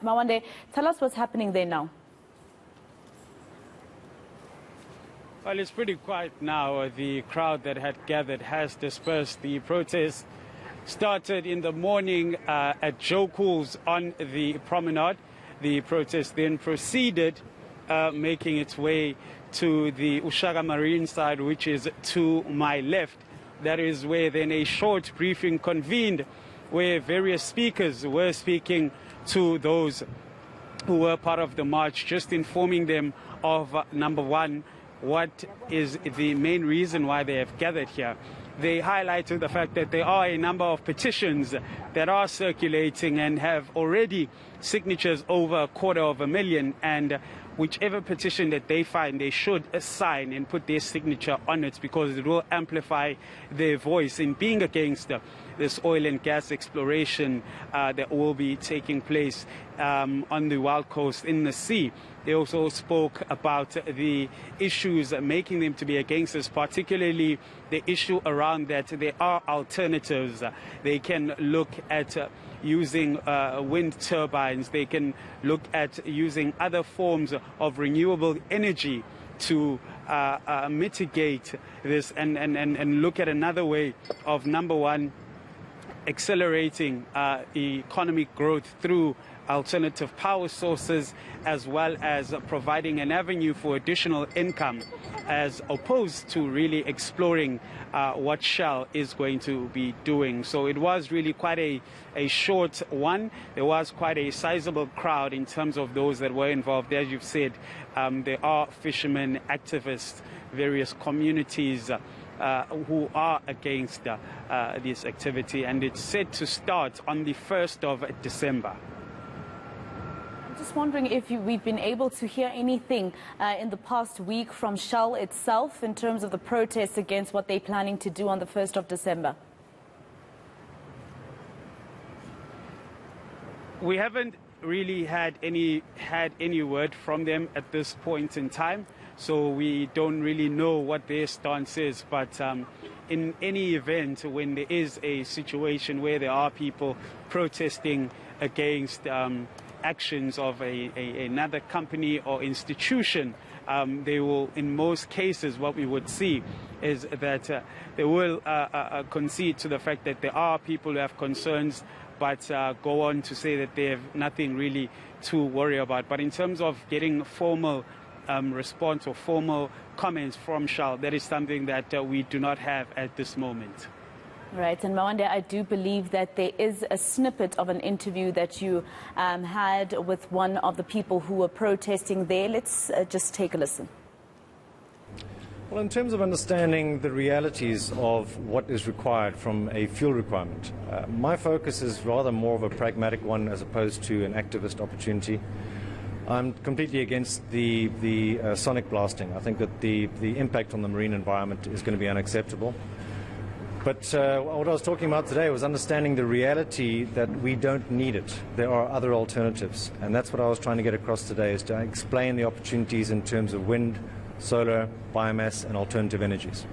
Mawande, tell us what's happening there now. Well, it's pretty quiet now. The crowd that had gathered has dispersed. The protest started in the morning at Joe Cool's on the promenade. The protest then proceeded, making its way to the Ushaka Marine side, which is to my left. That is where then a short briefing convened, where various speakers were speaking to those who were part of the march, just informing them of, number one, what is the main reason why they have gathered here. They highlighted the fact that there are a number of petitions that are circulating and have already signatures over 250,000, and whichever petition that they find, they should sign and put their signature on it, because it will amplify their voice in being against this oil and gas exploration that will be taking place on the Wild Coast in the sea. They also spoke about the issues making them to be against this, particularly the issue around that there are alternatives. They can look at using wind turbines. They can look at using other forms of renewable energy to mitigate this and look at another way of, number one, accelerating economic growth through alternative power sources, as well as providing an avenue for additional income, as opposed to really exploring what Shell is going to be doing. So it was really quite a short one. There was quite a sizable crowd in terms of those that were involved. As you've said, there are fishermen, activists, various communities who are against this activity, and it's set to start on the 1st of December. I'm just wondering if we've been able to hear anything in the past week from Shell itself in terms of the protests against what they're planning to do on the 1st of December. We haven't really had any word from them at this point in time, so we don't really know what their stance is. But in any event, when there is a situation where there are people protesting against actions of another company or institution, they will, in most cases, what we would see is that they will concede to the fact that there are people who have concerns, but go on to say that they have nothing really to worry about. But in terms of getting formal response or formal comments from Shell, that is something that we do not have at this moment. Right, and Mawande, I do believe that there is a snippet of an interview that you had with one of the people who were protesting there. Let's just take a listen. Well, in terms of understanding the realities of what is required from a fuel requirement, my focus is rather more of a pragmatic one as opposed to an activist opportunity. I'm completely against the sonic blasting. I think that the impact on the marine environment is going to be unacceptable. But what I was talking about today was understanding the reality that we don't need it. There are other alternatives. And that's what I was trying to get across today, is to explain the opportunities in terms of wind, solar, biomass and alternative energies.